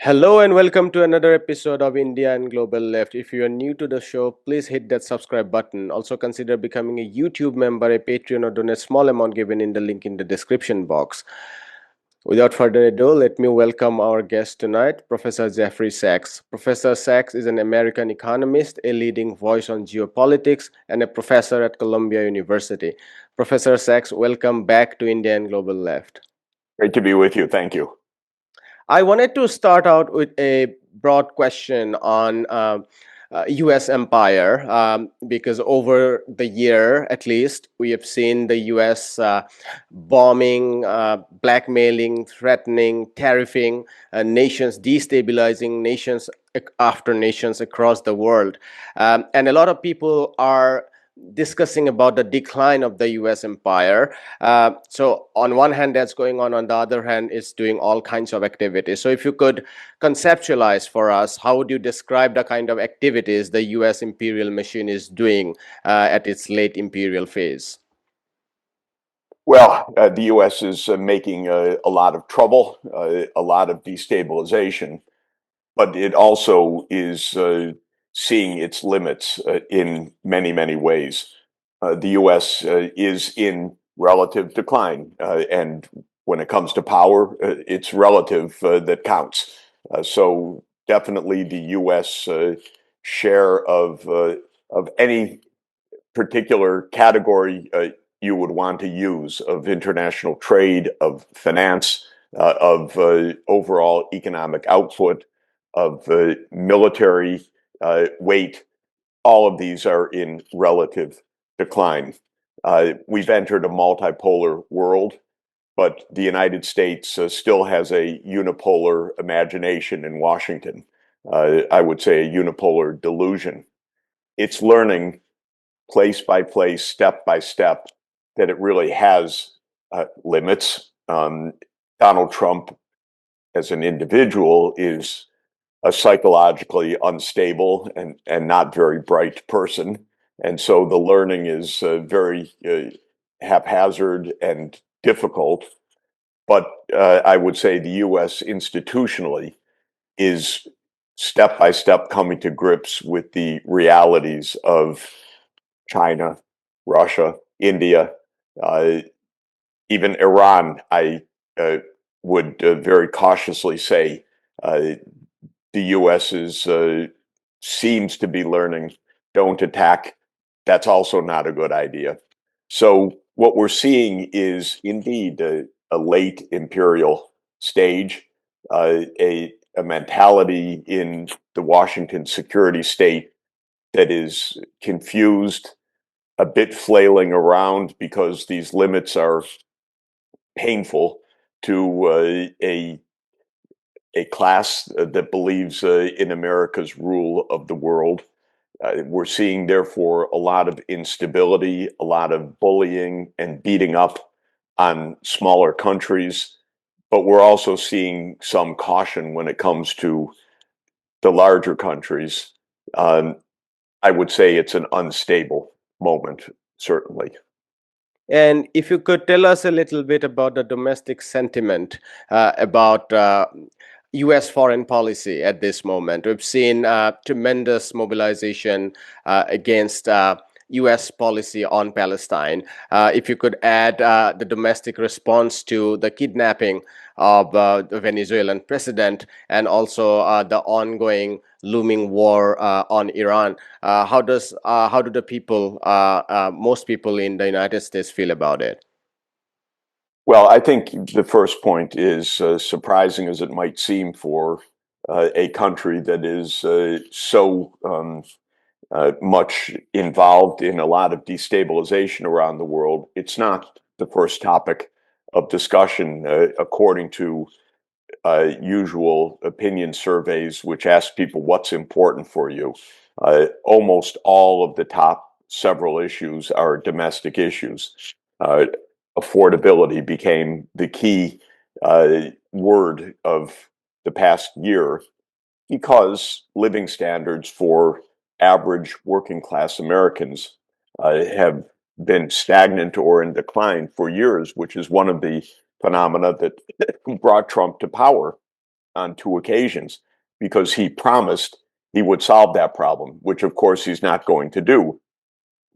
Hello and welcome to another episode of India and Global Left. If you are new to the show, please hit that subscribe button. Also consider becoming a YouTube member, a Patreon, or donate small amount given in the link in the description box. Without further ado, let me welcome our guest tonight, Professor Jeffrey Sachs. Professor Sachs is an American economist, a leading voice on geopolitics, and a professor at Columbia University. Professor Sachs, welcome back to India and Global Left. Great to be with you. Thank you. I wanted to start out with a broad question on U.S. empire because over the year, at least, we have seen the U.S. Bombing, blackmailing, threatening, tariffing nations, destabilizing nations after nations across the world, and a lot of people are discussing about the decline of the US empire. So on one hand, that's going on the other hand, it's doing all kinds of activities. So if you could conceptualize for us, how would you describe the kind of activities the US imperial machine is doing at its late imperial phase? Well, the U.S. is making a lot of trouble, a lot of destabilization, but it also is seeing its limits in many, many ways. The U.S. Is in relative decline, and when it comes to power, it's relative that counts. So definitely the U.S. Share of any particular category you would want to use of international trade, of finance, of overall economic output, of military weight. All of these are in relative decline. We've entered a multipolar world, but the United States still has a unipolar imagination in Washington. I would say a unipolar delusion. It's learning place by place, step by step, that it really has limits. Donald Trump, as an individual, is a psychologically unstable and not very bright person. And so the learning is very haphazard and difficult. But I would say the US institutionally is step by step coming to grips with the realities of China, Russia, India, uh, even Iran. I would very cautiously say the U.S. Seems to be learning. Don't attack. That's also not a good idea. So what we're seeing is indeed a late imperial stage, a mentality in the Washington security state that is confused, a bit flailing around because these limits are painful to a class that believes in America's rule of the world. We're seeing, therefore, a lot of instability, a lot of bullying and beating up on smaller countries. But we're also seeing some caution when it comes to the larger countries. Um, I would say it's an unstable moment, certainly. And if you could tell us a little bit about the domestic sentiment about US foreign policy at this moment. We've seen tremendous mobilization against US policy on Palestine. If you could add the domestic response to the kidnapping of the Venezuelan president and also the ongoing looming war on Iran, how do the people, most people in the United States, feel about it? Well, I think the first point is surprising as it might seem for a country that is so much involved in a lot of destabilization around the world. It's not the first topic of discussion, according to usual opinion surveys, which ask people what's important for you. Almost all of the top several issues are domestic issues. Uh, Affordability became the key word of the past year because living standards for average working class Americans have been stagnant or in decline for years, which is one of the phenomena that brought Trump to power. on two occasions because he promised he would solve that problem, which of course he's not going to do.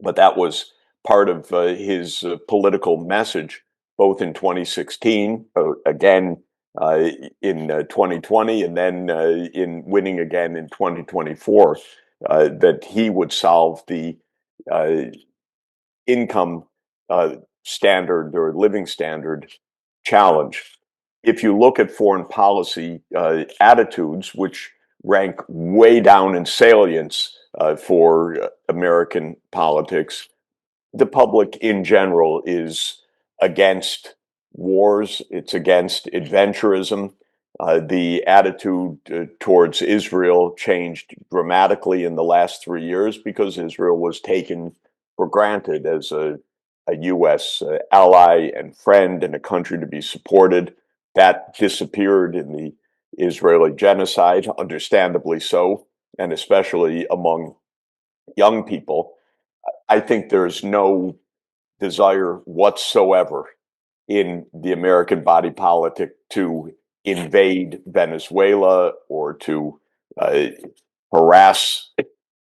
But that was part of his political message, both in 2016, again uh, in 2020, and then in winning again in 2024, that he would solve the uh, income standard or living standard challenge. If you look at foreign policy attitudes, which rank way down in salience for American politics, the public in general is against wars, it's against adventurism. The attitude towards Israel changed dramatically in the last 3 years because Israel was taken for granted as a U.S. Ally and friend and a country to be supported. That disappeared in the Israeli genocide, understandably so, and especially among young people. I think there's no desire whatsoever in the American body politic to invade Venezuela or to uh, harass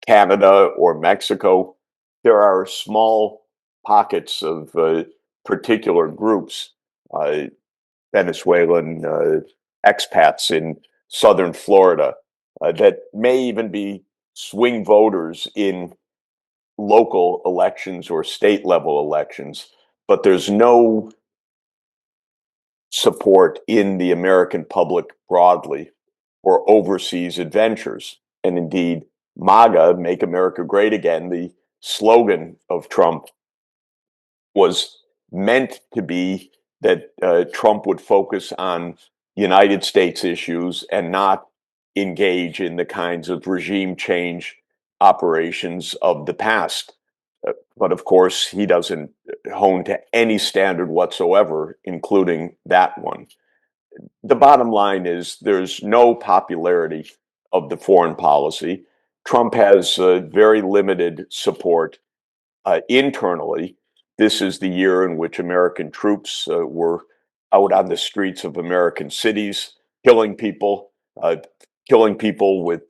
Canada or Mexico. There are small pockets of particular groups, uh, Venezuelan expats in southern Florida, that may even be swing voters in local elections or state level elections, but there's no support in the American public broadly for overseas adventures. And indeed, MAGA, Make America Great Again, the slogan of Trump, was meant to be that Trump would focus on United States issues and not engage in the kinds of regime change operations of the past. But of course, he doesn't hone to any standard whatsoever, including that one. The bottom line is there's no popularity of the foreign policy. Trump has very limited support internally. This is the year in which American troops were out on the streets of American cities, uh, killing people with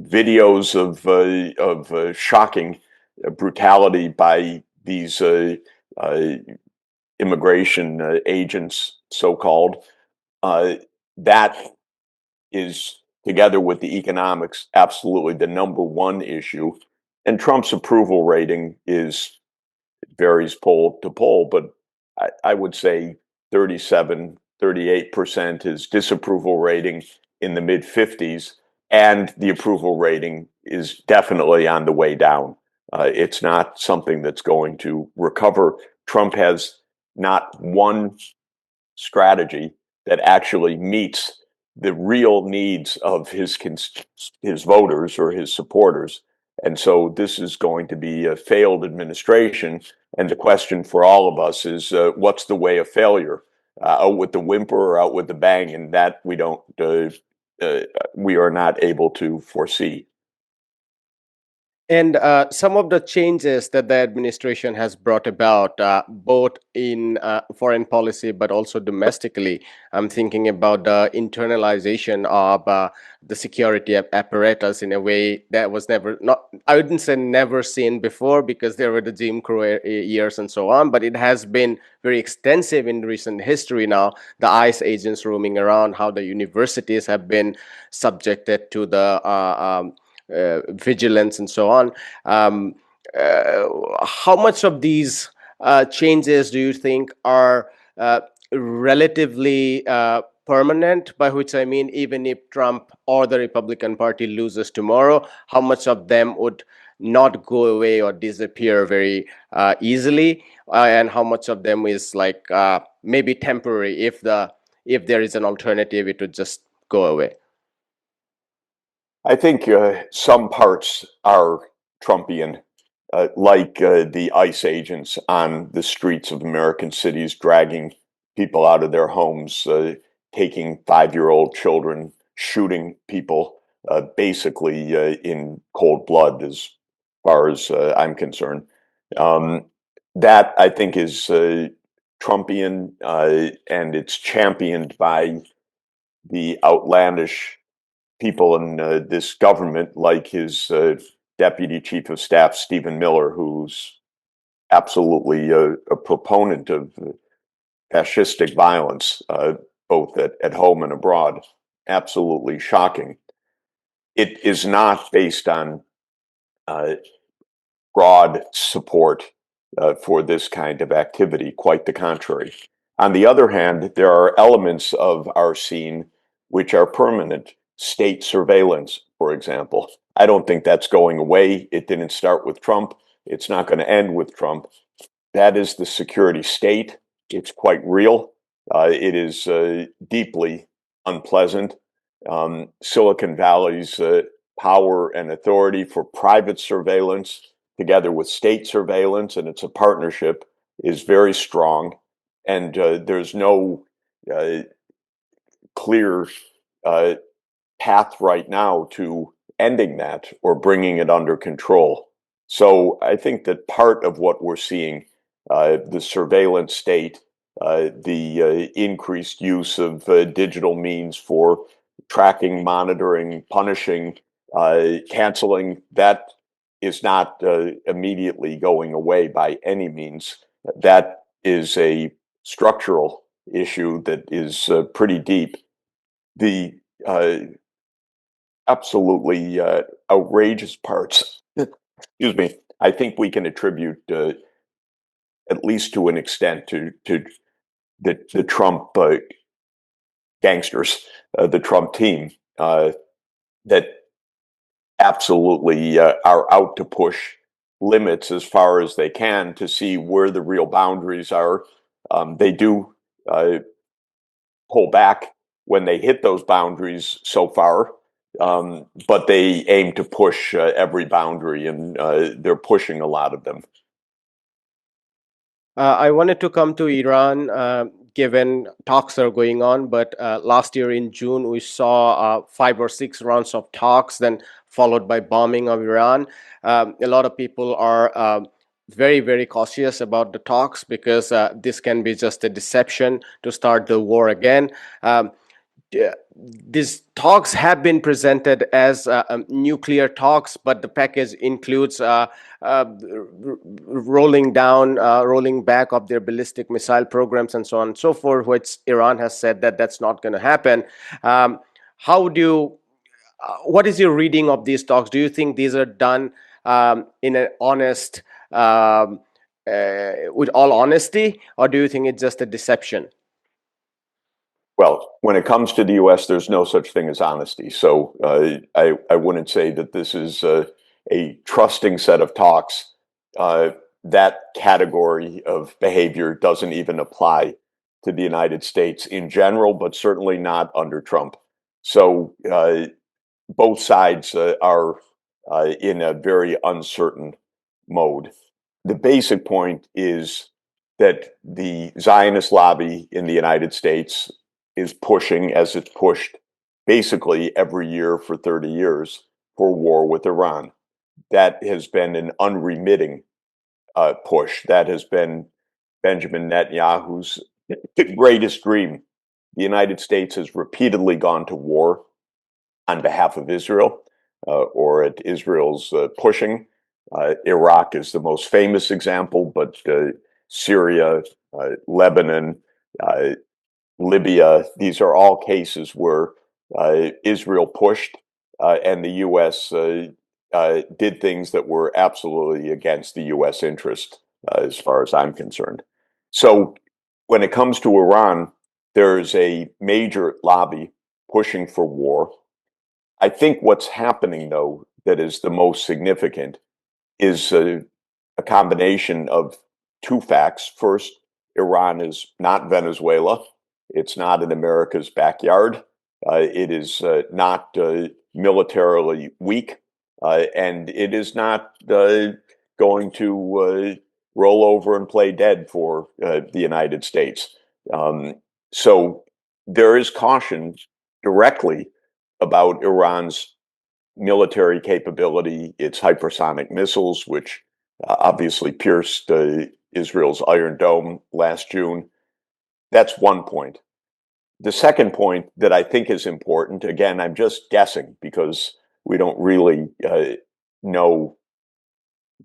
videos of shocking brutality by these uh, immigration agents, so called. Uh, that is, together with the economics, absolutely the number one issue. And Trump's approval rating is varies poll to poll, but I would say 37, 38% his disapproval rating in the mid 50s, and the approval rating is definitely on the way down. It's not something that's going to recover. Trump has not one strategy that actually meets the real needs of his voters or his supporters. And so this is going to be a failed administration. And the question for all of us is, what's the way of failure? Out with the whimper or out with the bang? And that uh, we are not able to foresee. And some of the changes that the administration has brought about, both in foreign policy but also domestically, I'm thinking about the internalization of the security apparatus in a way that was never, not, I wouldn't say never seen before, because there were the Jim Crow years and so on, but it has been very extensive in recent history now. The ICE agents roaming around, how the universities have been subjected to the vigilance and so on. Um, how much of these changes do you think are relatively permanent? By which I mean, even if Trump or the Republican Party loses tomorrow, how much of them would not go away or disappear very easily, and how much of them is like maybe temporary? If there is an alternative, it would just go away. I think some parts are Trumpian, like the ICE agents on the streets of American cities, dragging people out of their homes, taking 5-year-old children, shooting people, basically in cold blood, as far as I'm concerned. Um, that I think is Trumpian, and it's championed by the outlandish people in this government, like his deputy chief of staff, Stephen Miller, who's absolutely a proponent of fascistic violence, both at home and abroad. Absolutely shocking. It is not based on uh, broad support for this kind of activity, quite the contrary. On the other hand, there are elements of our scene which are permanent. State surveillance, for example. I don't think that's going away. It didn't start with Trump. It's not going to end with Trump. That is the security state. It's quite real. It is deeply unpleasant. Silicon Valley's power and authority for private surveillance, together with state surveillance, and it's a partnership, is very strong. And there's no uh, clear uh, path right now to ending that or bringing it under control. So I think that part of what we're seeing, the surveillance state, the increased use of digital means for tracking, monitoring, punishing, canceling, that is not immediately going away by any means. That is a structural issue that is pretty deep. The absolutely outrageous parts, excuse me, I think we can attribute at least to an extent to the Trump gangsters, the Trump team, that absolutely are out to push limits as far as they can to see where the real boundaries are. They do pull back when they hit those boundaries so far, but they aim to push every boundary, and they're pushing a lot of them. I wanted to come to Iran, given talks are going on. But last year in June, we saw 5 or 6 rounds of talks, then followed by bombing of Iran. A lot of people are very, very cautious about the talks because this can be just a deception to start the war again. These talks have been presented as nuclear talks, but the package includes rolling back of their ballistic missile programs and so on and so forth, which Iran has said that that's not going to happen. How do you, what is your reading of these talks? Do you think these are done in an honest, with all honesty, or do you think it's just a deception? Well, when it comes to the U.S., there's no such thing as honesty. So I wouldn't say that this is a trusting set of talks. That category of behavior doesn't even apply to the United States in general, but certainly not under Trump. So both sides are in a very uncertain mode. The basic point is that the Zionist lobby in the United States is pushing, as it's pushed basically every year for 30 years, for war with Iran. That has been an unremitting push. That has been Benjamin Netanyahu's greatest dream. The United States has repeatedly gone to war on behalf of Israel or at Israel's pushing. Iraq is the most famous example, but Syria, Lebanon, uh, Libya, these are all cases where Israel pushed and the U.S. Did things that were absolutely against the U.S. interest, as far as I'm concerned. So when it comes to Iran, there's a major lobby pushing for war. I think what's happening, though, that is the most significant is a combination of two facts. First, Iran is not Venezuela. It's not in America's backyard. It is not militarily weak. And it is not going to roll over and play dead for the United States. So there is caution directly about Iran's military capability, its hypersonic missiles, which obviously pierced Israel's Iron Dome last June. That's one point. The second point that I think is important, again, I'm just guessing because we don't really know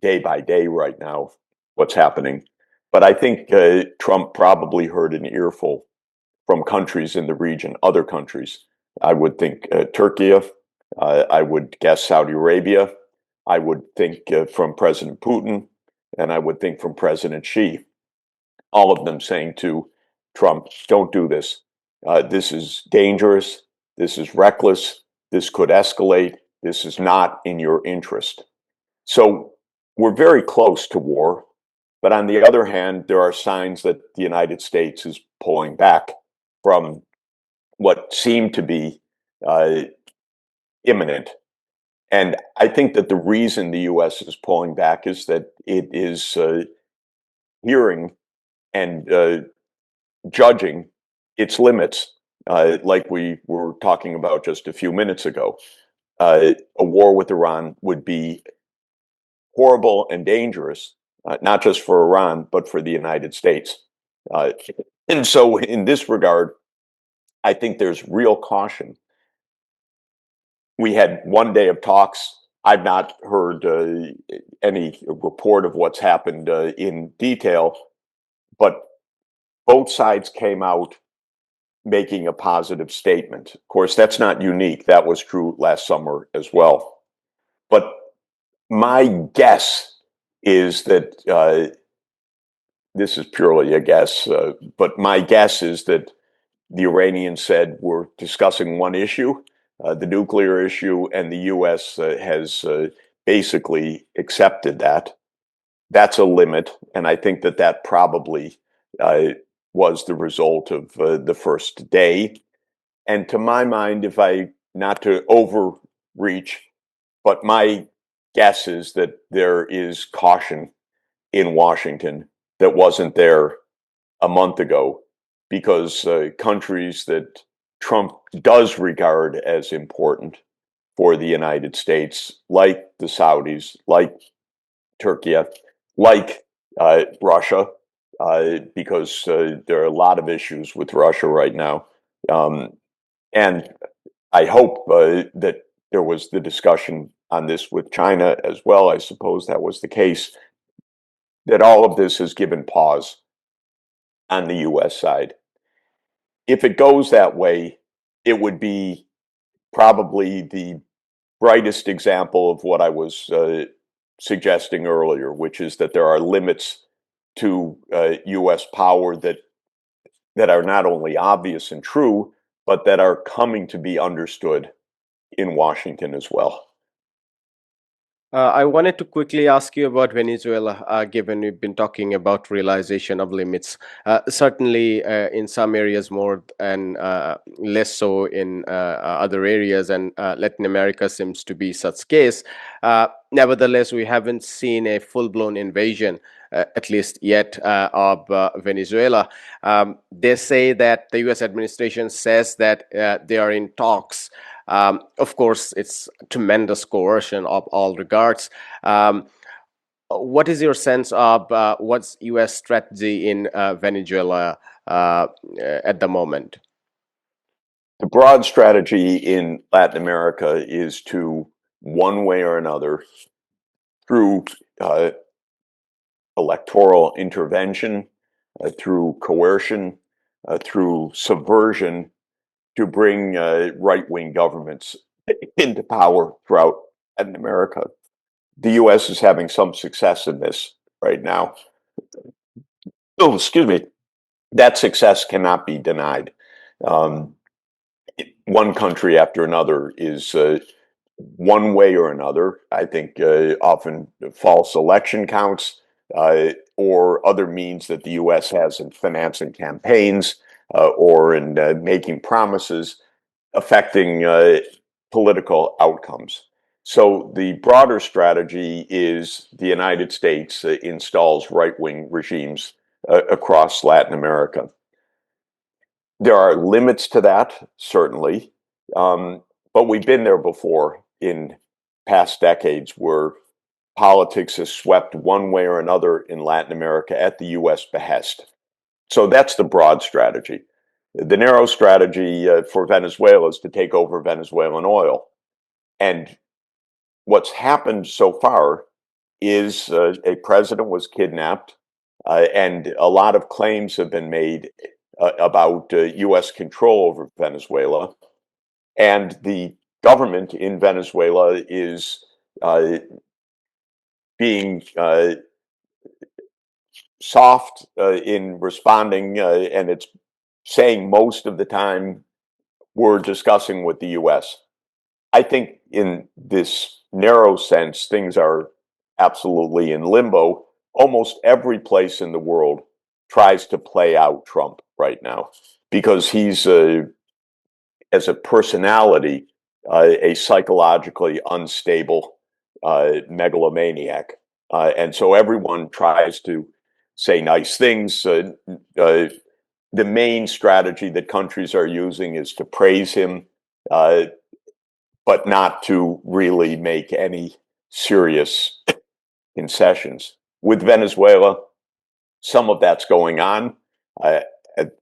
day by day right now what's happening. But I think Trump probably heard an earful from countries in the region, other countries. I would think Turkey, I would guess Saudi Arabia, I would think from President Putin, and I would think from President Xi, all of them saying to Trump, don't do this. This is dangerous. This is reckless. This could escalate. This is not in your interest. So we're very close to war. But on the other hand, there are signs that the United States is pulling back from what seemed to be uh, imminent. And I think that the reason the U.S. is pulling back is that it is hearing and judging its limits, like we were talking about just a few minutes ago. A war with Iran would be horrible and dangerous, not just for Iran, but for the United States. Uh, and so, in this regard, I think there's real caution. We had one day of talks. I've not heard any report of what's happened in detail, but both sides came out making a positive statement. Of course, that's not unique. That was true last summer as well. But my guess is that this is purely a guess, but my guess is that the Iranians said we're discussing one issue, the nuclear issue, and the U.S. Has basically accepted that. That's a limit, and I think that that probably was the result of the first day. And to my mind, if I not to overreach, but my guess is that there is caution in Washington that wasn't there a month ago because countries that Trump does regard as important for the United States, like the Saudis, like Turkey, like Russia, because there are a lot of issues with Russia right now. Um, and I hope that there was the discussion on this with China as well. I suppose that was the case, that all of this has given pause on the US side. If it goes that way, it would be probably the brightest example of what I was suggesting earlier, which is that there are limits to US power that are not only obvious and true, but that are coming to be understood in Washington as well. I wanted to quickly ask you about Venezuela, given we've been talking about realization of limits. Certainly, in some areas more and less so in other areas, and Latin America seems to be such case. Nevertheless, we haven't seen a full-blown invasion, at least yet, of Venezuela. They say that the U.S. administration says that they are in talks. Of course, it's tremendous coercion of all regards. What is your sense of what's U.S. strategy in Venezuela at the moment? The broad strategy in Latin America is to, one way or another, through uh, electoral intervention, through coercion, through subversion, to bring right wing governments into power throughout Latin America. The US is having some success in this right now. Oh, excuse me. That success cannot be denied. Um, One country after another is one way or another, I think, often false election counts or other means that the U.S. has in financing campaigns or in making promises affecting political outcomes. So the broader strategy is the United States installs right-wing regimes across Latin America. There are limits to that, certainly, but we've been there before in past decades where politics has swept one way or another in Latin America at the U.S. behest. So that's the broad strategy. The narrow strategy for Venezuela is to take over Venezuelan oil. And what's happened so far is a president was kidnapped, and a lot of claims have been made about U.S. control over Venezuela. And the government in Venezuela is being soft in responding, and it's saying most of the time we're discussing with the U.S. I think in this narrow sense, things are absolutely in limbo. Almost every place in the world tries to play out Trump right now because he's as a personality, a psychologically unstable megalomaniac. And so everyone tries to say nice things. The main strategy that countries are using is to praise him, but not to really make any serious concessions. With Venezuela, some of that's going on. Uh,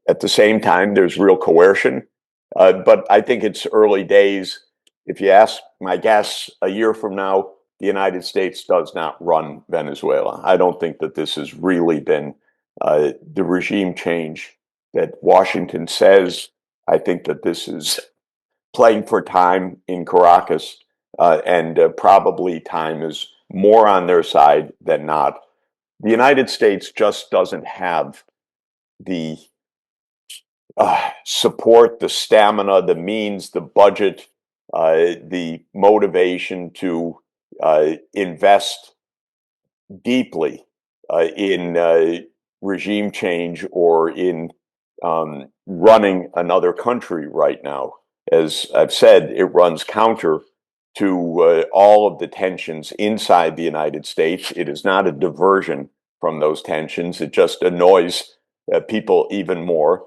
at the same time, there's real coercion. But I think it's early days. If you ask my guess, a year from now, the United States does not run Venezuela. I don't think that this has really been the regime change that Washington says. I think that this is playing for time in Caracas, and probably time is more on their side than not. The United States just doesn't have the support, the stamina, the means, the budget, the motivation to invest deeply in regime change or in running another country right now. As I've said, it runs counter to all of the tensions inside the United States. It is not a diversion from those tensions. It just annoys people even more.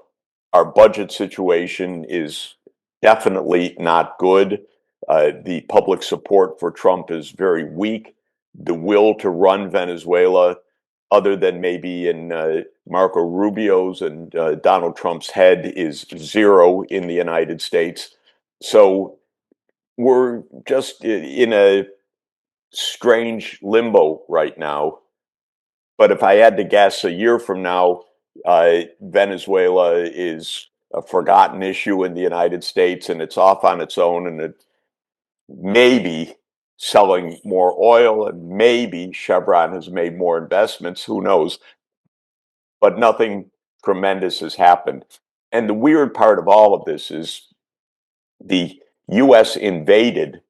Our budget situation is definitely not good. The public support for Trump is very weak. The will to run Venezuela, other than maybe in Marco Rubio's and Donald Trump's head, is zero in the United States. So we're just in a strange limbo right now. But if I had to guess, a year from now, Venezuela is a forgotten issue in the United States and it's off on its own, and it maybe selling more oil, and maybe Chevron has made more investments. Who knows? But nothing tremendous has happened. And the weird part of all of this is the U.S. invaded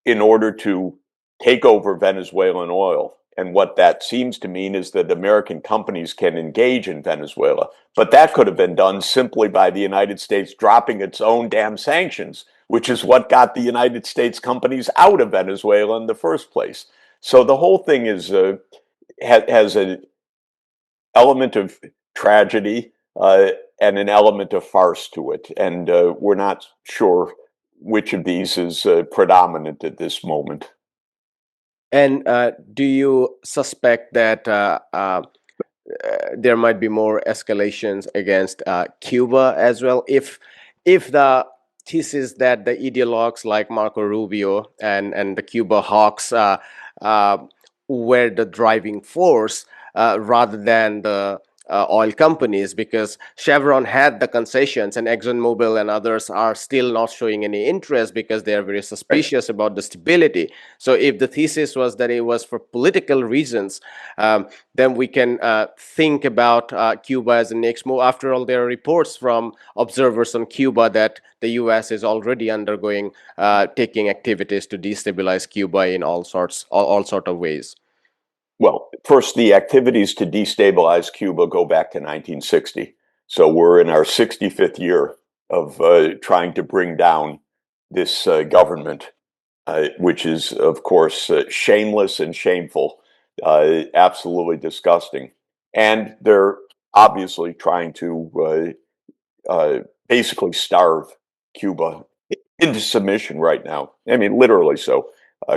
in order to take over Venezuelan oil. And what that seems to mean is that American companies can engage in Venezuela. But that could have been done simply by the United States dropping its own damn sanctions, which is what got the United States companies out of Venezuela in the first place. So the whole thing is has an element of tragedy and an element of farce to it. And we're not sure which of these is predominant at this moment. And do you suspect that there might be more escalations against Cuba as well, if the thesis that the ideologues like Marco Rubio and the Cuba hawks uh, were the driving force rather than the oil companies, because Chevron had the concessions and ExxonMobil and others are still not showing any interest because they are very suspicious about the stability. So if the thesis was that it was for political reasons, then we can think about Cuba as the next move. After all, there are reports from observers on Cuba that the U.S. is already undergoing taking activities to destabilize Cuba in all sort of ways. Well, first, the activities to destabilize Cuba go back to 1960. So we're in our 65th year of trying to bring down this government, which is, of course, shameless and shameful, absolutely disgusting. And they're obviously trying to basically starve Cuba into submission right now. I mean, literally so.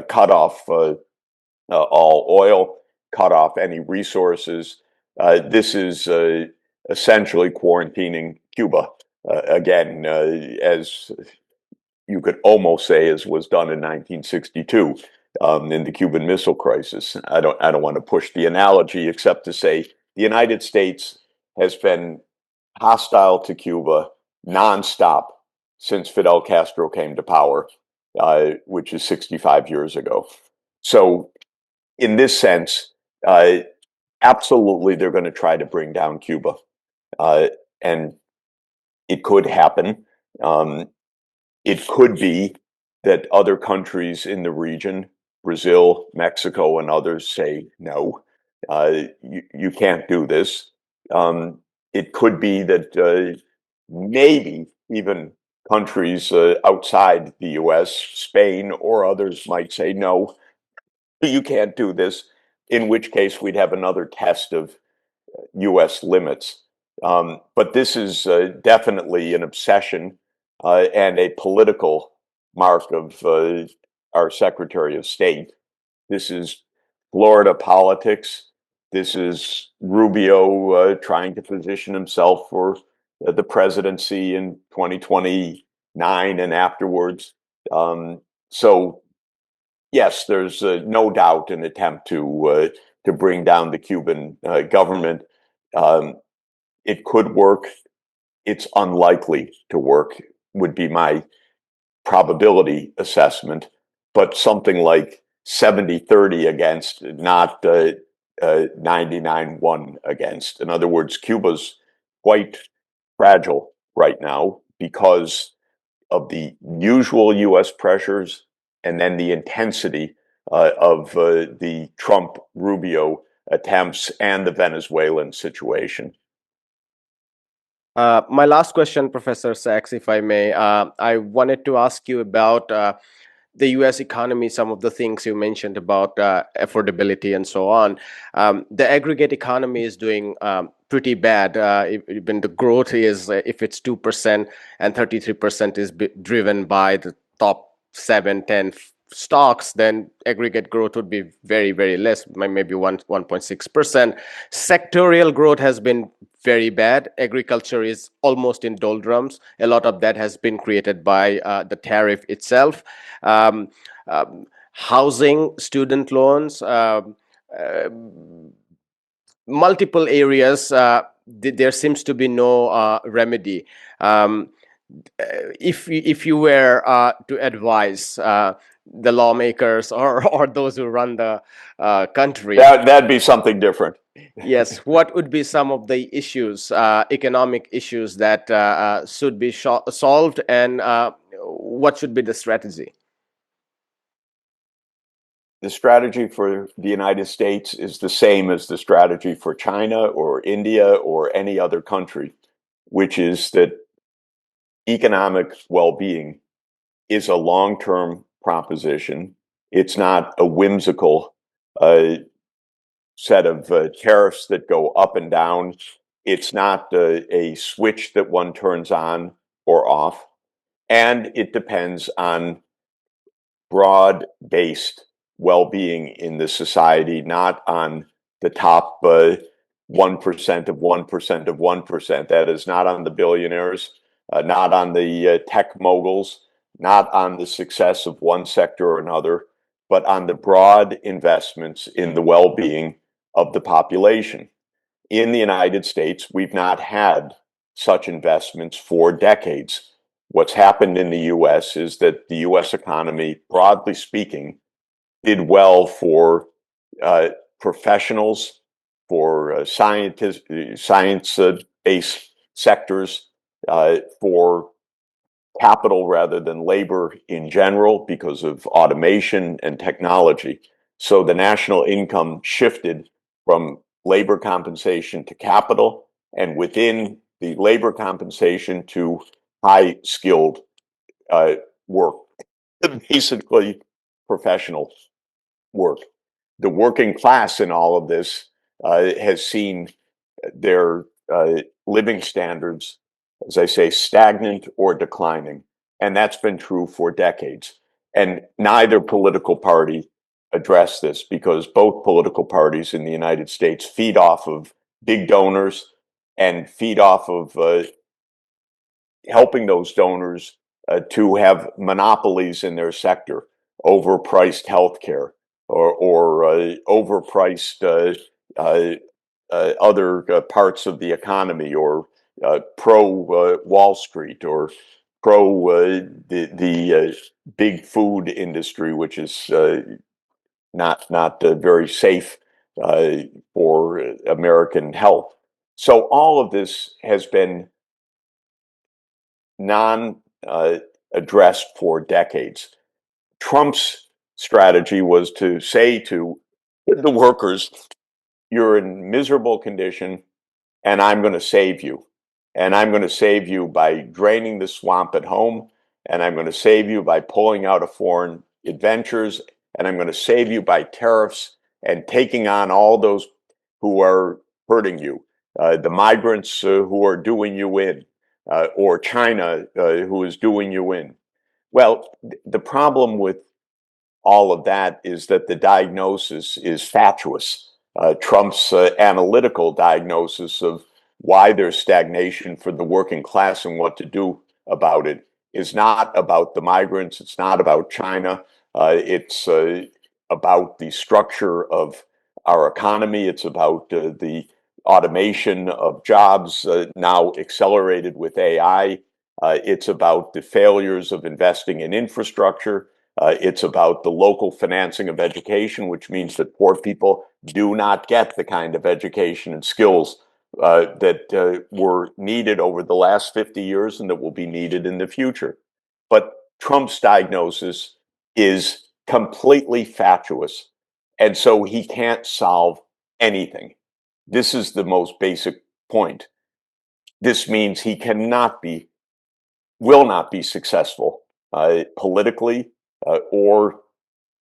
Cut off all oil, cut off any resources. This is essentially quarantining Cuba. Again, as you could almost say as was done in 1962 in the Cuban Missile Crisis. I don't want to push the analogy except to say the United States has been hostile to Cuba nonstop since Fidel Castro came to power, which is 65 years ago. So, in this sense, uh, absolutely, they're going to try to bring down Cuba, uh, and it could happen. Um, it could be that other countries in the region, Brazil, Mexico, and others, say no. You can't do this. It could be that maybe even countries outside the US, Spain, or others might say no, you can't do this, in which case we'd have another test of US limits. But this is definitely an obsession and a political mark of our Secretary of State. This is Florida politics. This is Rubio trying to position himself for the presidency in 2029 and afterwards. So yes, there's no doubt an attempt to bring down the Cuban government. Um, it could work. It's unlikely to work, would be my probability assessment, but something like 70-30 against, not 99-1 against. In other words, Cuba's quite fragile right now because of the usual US pressures and then the intensity of the Trump Rubio attempts and the Venezuelan situation. My last question, Professor Sachs, if I may, I wanted to ask you about the US economy, some of the things you mentioned about affordability and so on. The aggregate economy is doing pretty bad. Even the growth is, if it's 2% and 33% is driven by the top 7, 10 stocks, then aggregate growth would be very, very less, maybe 1.6%. Sectorial growth has been very bad. Agriculture is almost in doldrums. A lot of that has been created by the tariff itself. Um, Housing, student loans, multiple areas. There seems to be no remedy. Um, if you were to advise the lawmakers or those who run the country, That'd be something different. yes, what would be some of the issues, economic issues that should be solved, and what should be the strategy? The strategy for the United States is the same as the strategy for China or India or any other country, which is that economic well-being is a long-term proposition. It's not a whimsical set of tariffs that go up and down. It's not a switch that one turns on or off. And it depends on broad-based well-being in the society, not on the top 1% of 1% of 1%. That is not on the billionaires, not on the tech moguls, not on the success of one sector or another, but on the broad investments in the well-being of the population. In the United States, we've not had such investments for decades. What's happened in the US is that the US economy, broadly speaking, did well for professionals, for science-based sectors, for capital rather than labor in general because of automation and technology. So the national income shifted from labor compensation to capital, and within the labor compensation to high skilled work, basically professional work. The working class in all of this has seen their living standards, as I say, stagnant or declining. And that's been true for decades. And neither political party addressed this because both political parties in the United States feed off of big donors, and feed off of helping those donors to have monopolies in their sector, overpriced healthcare or overpriced other parts of the economy, or pro Wall Street, or pro the big food industry, which is not very safe for American health. So all of this has been non addressed for decades. Trump's strategy was to say to the workers, you're in miserable condition, and I'm going to save you. And I'm going to save you by draining the swamp at home, and I'm going to save you by pulling out of foreign adventures, and I'm going to save you by tariffs and taking on all those who are hurting you, the migrants who are doing you in, or China who is doing you in. Well, the problem with all of that is that the diagnosis is fatuous. Trump's analytical diagnosis of why there's stagnation for the working class and what to do about it is not about the migrants. It's not about China. It's about the structure of our economy. It's about the automation of jobs now accelerated with AI. It's about the failures of investing in infrastructure. It's about the local financing of education, which means that poor people do not get the kind of education and skills that were needed over the last 50 years and that will be needed in the future. But Trump's diagnosis is completely fatuous, and so he can't solve anything. This is the most basic point. This means he will not be successful politically or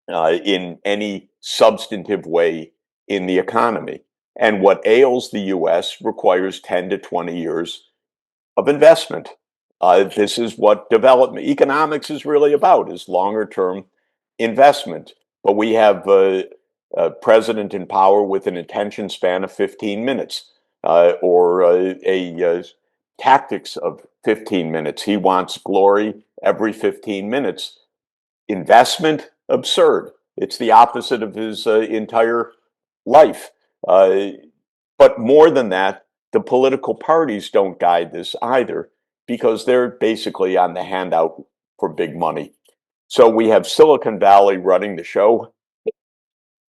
in any substantive way in the economy. And what ails the US requires 10 to 20 years of investment. This is what development economics is really about, is longer term investment. But we have a president in power with an attention span of 15 minutes or a tactics of 15 minutes. He wants glory every 15 minutes. Investment, absurd. It's the opposite of his entire life. Uh, but more than that, the political parties don't guide this either, because they're basically on the handout for big money. So we have Silicon Valley running the show.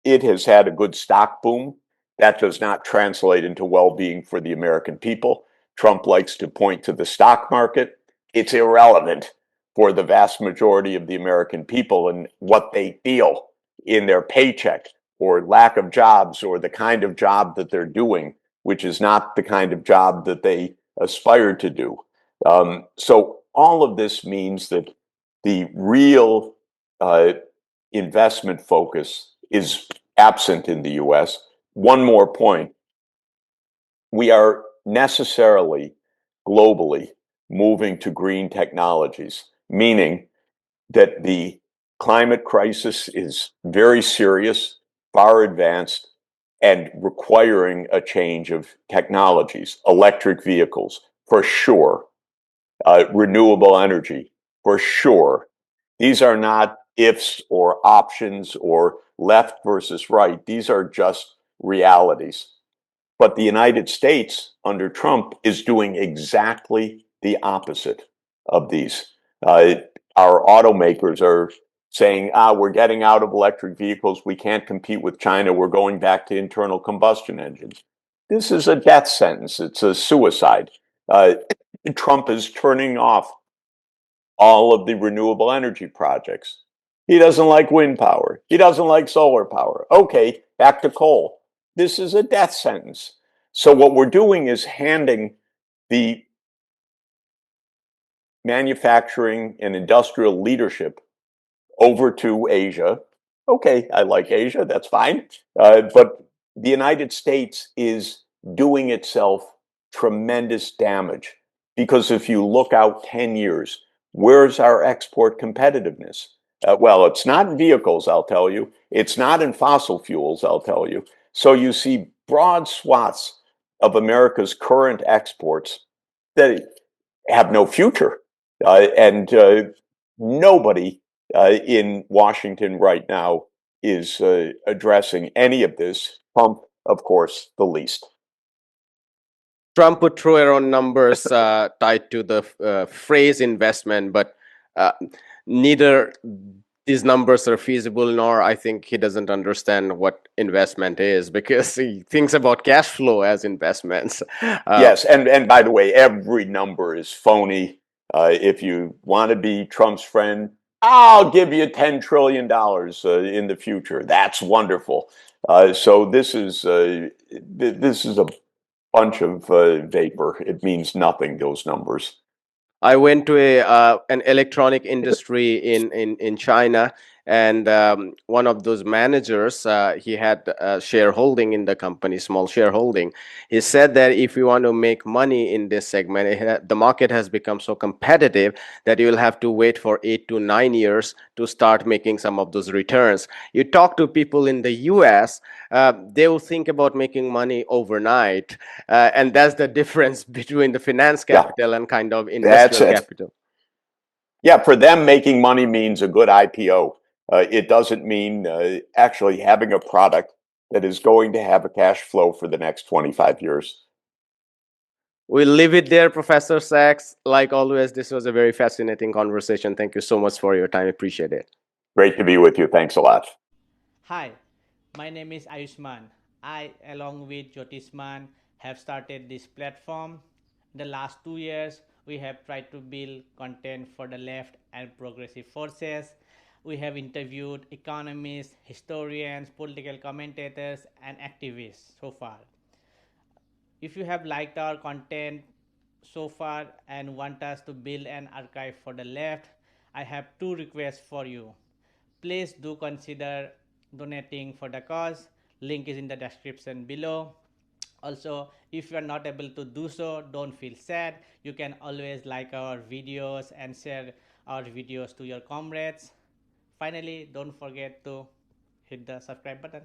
It has had a good stock boom. That does not translate into well-being for the American people. Trump likes to point to the stock market. It's irrelevant for the vast majority of the American people and what they feel in their paycheck or lack of jobs or the kind of job that they're doing, which is not the kind of job that they aspire to do. So all of this means that the real investment focus is absent in the US. One more point. We are necessarily globally moving to green technologies, meaning that the climate crisis is very serious, far advanced, and requiring a change of technologies. Electric vehicles, for sure. Renewable energy, for sure. These are not ifs or options or left versus right. These are just realities. But the United States under Trump is doing exactly the opposite of these. Uh, our automakers are saying, we're getting out of electric vehicles. We can't compete with China. We're going back to internal combustion engines. This is a death sentence. It's a suicide. Trump is turning off all of the renewable energy projects. He doesn't like wind power. He doesn't like solar power. Okay, back to coal. This is a death sentence. So what we're doing is handing the manufacturing and industrial leadership over to Asia. Okay, I like Asia, that's fine. But the United States is doing itself tremendous damage, because if you look out 10 years, where's our export competitiveness? Well, it's not in vehicles, I'll tell you. It's not in fossil fuels, I'll tell you. So you see broad swaths of America's current exports that have no future. And nobody in Washington right now is addressing any of this. Trump, of course, the least. Trump would throw around numbers tied to the phrase investment, but uh, neither these numbers are feasible, nor I think he doesn't understand what investment is because he thinks about cash flow as investments. Yes, and by the way, every number is phony. If you want to be Trump's friend, I'll give you $10 trillion in the future. That's wonderful. So this is a bunch of vapor. It means nothing. Those numbers. I went to an electronic industry in China, and one of those managers, he had a shareholding in the company, small shareholding. He said that if you want to make money in this segment, the market has become so competitive that you will have to wait for 8 to 9 years to start making some of those returns. You talk to people in the US, they will think about making money overnight, and that's the difference between the finance Yeah, capital and kind of that's industrial it. capital. Yeah, for them, making money means a good IPO. It doesn't mean actually having a product that is going to have a cash flow for the next 25 years. We'll leave it there, Professor Sachs. Like always, this was a very fascinating conversation. Thank you so much for your time. Appreciate it. Great to be with you. Thanks a lot. Hi, my name is Ayushman. I, along with Jyotisman, have started this platform. In the last 2 years, we have tried to build content for the left and progressive forces. We have interviewed economists, historians, political commentators, and activists so far. If you have liked our content so far and want us to build an archive for the left, I have two requests for you. Please do consider donating for the cause. Link is in the description below. Also, if you are not able to do so, don't feel sad. You can always like our videos and share our videos to your comrades. Finally, don't forget to hit the subscribe button.